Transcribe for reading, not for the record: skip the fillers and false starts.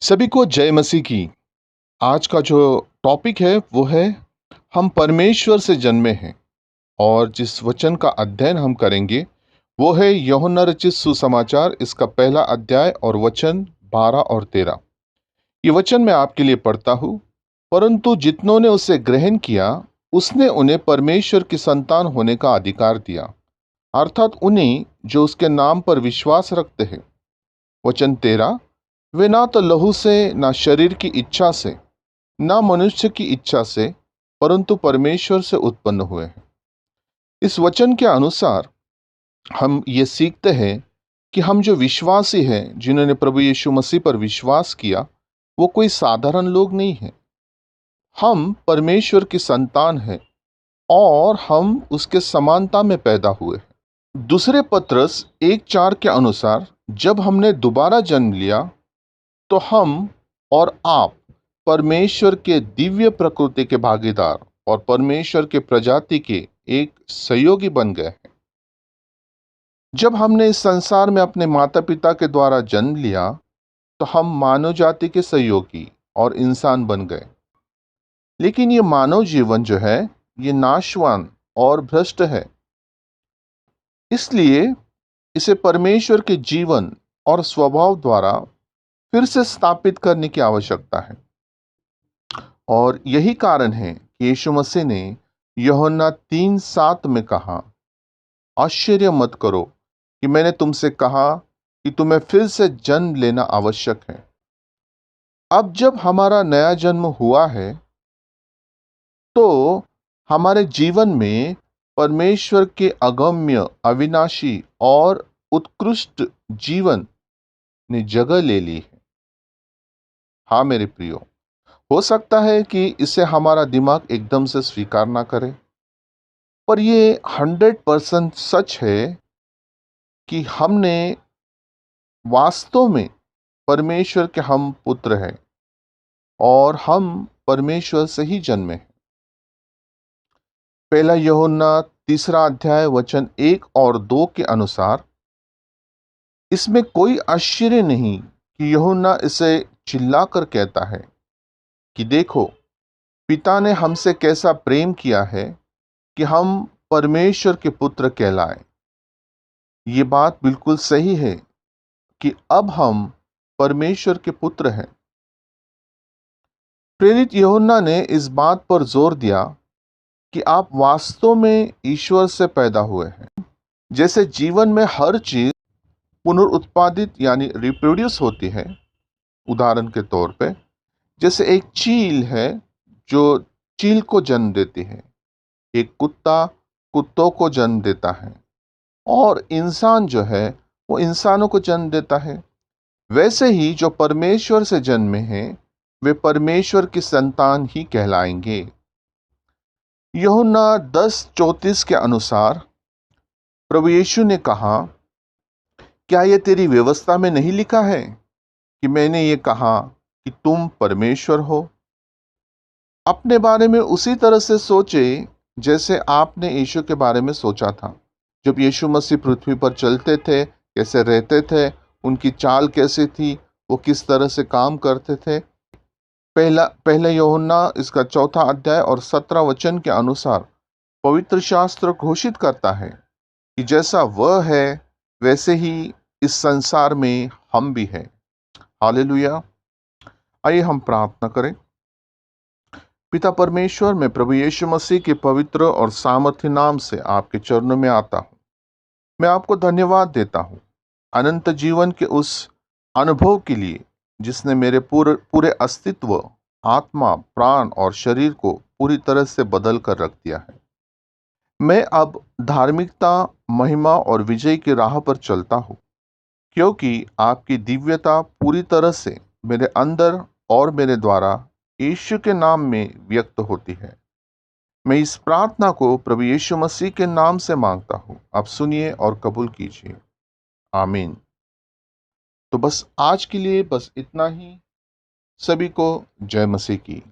सभी को जय मसीह की। आज का जो टॉपिक है वो है हम परमेश्वर से जन्मे हैं। और जिस वचन का अध्ययन हम करेंगे वो है यूहन्ना रचित सुसमाचार, इसका पहला अध्याय और वचन 12 और 13। ये वचन मैं आपके लिए पढ़ता हूँ। परंतु जितनों ने उसे ग्रहण किया उसने उन्हें परमेश्वर की संतान होने का अधिकार दिया, अर्थात उन्हें जो उसके नाम पर विश्वास रखते हैं। वचन 13, वे ना तो लहू से, ना शरीर की इच्छा से, ना मनुष्य की इच्छा से, परंतु परमेश्वर से उत्पन्न हुए हैं। इस वचन के अनुसार हम ये सीखते हैं कि हम जो विश्वासी हैं, जिन्होंने प्रभु यीशु मसीह पर विश्वास किया, वो कोई साधारण लोग नहीं हैं। हम परमेश्वर की संतान हैं और हम उसके समानता में पैदा हुए हैं। दूसरे पत्रस 1:4 के अनुसार जब हमने दोबारा जन्म लिया तो हम और आप परमेश्वर के दिव्य प्रकृति के भागीदार और परमेश्वर के प्रजाति के एक सहयोगी बन गए हैं। जब हमने इस संसार में अपने माता पिता के द्वारा जन्म लिया तो हम मानव जाति के सहयोगी और इंसान बन गए। लेकिन ये मानव जीवन जो है ये नाशवान और भ्रष्ट है, इसलिए इसे परमेश्वर के जीवन और स्वभाव द्वारा फिर से स्थापित करने की आवश्यकता है। और यही कारण है कि यीशु मसीह ने यूहन्ना 3:7 में कहा, आश्चर्य मत करो कि मैंने तुमसे कहा कि तुम्हें फिर से जन्म लेना आवश्यक है। अब जब हमारा नया जन्म हुआ है तो हमारे जीवन में परमेश्वर के अगम्य, अविनाशी और उत्कृष्ट जीवन ने जगह ले ली है। हाँ मेरे प्रियो, हो सकता है कि इसे हमारा दिमाग एकदम से स्वीकार ना करे, पर ये 100% सच है कि हमने वास्तव में परमेश्वर के हम पुत्र हैं और हम परमेश्वर से ही जन्मे हैं। पहला यूहन्ना 3 अध्याय वचन 1 और 2 के अनुसार इसमें कोई आश्चर्य नहीं कि यूहन्ना इसे चिल्लाकर कहता है कि देखो, पिता ने हमसे कैसा प्रेम किया है कि हम परमेश्वर के पुत्र कहलाएं। ये बात बिल्कुल सही है कि अब हम परमेश्वर के पुत्र हैं। प्रेरित यूहन्ना ने इस बात पर जोर दिया कि आप वास्तव में ईश्वर से पैदा हुए हैं। जैसे जीवन में हर चीज पुनरुत्पादित यानी रिप्रोड्यूस होती है, उदाहरण के तौर पे जैसे एक चील है जो चील को जन्म देती है, एक कुत्ता कुत्तों को जन्म देता है और इंसान जो है वो इंसानों को जन्म देता है। वैसे ही जो परमेश्वर से जन्मे हैं वे परमेश्वर की संतान ही कहलाएंगे। यूहन्ना 10:34 के अनुसार प्रभु यीशु ने कहा, क्या यह तेरी व्यवस्था में नहीं लिखा है कि मैंने ये कहा कि तुम परमेश्वर हो? अपने बारे में उसी तरह से सोचे जैसे आपने यीशु के बारे में सोचा था। जब यीशु मसीह पृथ्वी पर चलते थे, कैसे रहते थे, उनकी चाल कैसी थी, वो किस तरह से काम करते थे। पहले यूहन्ना इसका 4 अध्याय और 17 वचन के अनुसार पवित्र शास्त्र घोषित करता है कि जैसा वह है वैसे ही इस संसार में हम भी हैं। हालेलुया। आइए हम प्रार्थना करें। पिता परमेश्वर, मैं प्रभु यीशु मसीह के पवित्र और सामर्थ्य नाम से आपके चरणों में आता हूँ। मैं आपको धन्यवाद देता हूँ अनंत जीवन के उस अनुभव के लिए जिसने मेरे पूरे अस्तित्व, आत्मा, प्राण और शरीर को पूरी तरह से बदल कर रख दिया है। मैं अब धार्मिकता, महिमा और विजय की राह पर चलता हूँ, क्योंकि आपकी दिव्यता पूरी तरह से मेरे अंदर और मेरे द्वारा यीशु के नाम में व्यक्त होती है। मैं इस प्रार्थना को प्रभु यीशु मसीह के नाम से मांगता हूँ। आप सुनिए और कबूल कीजिए। आमीन। तो बस आज के लिए बस इतना ही। सभी को जय मसीह की।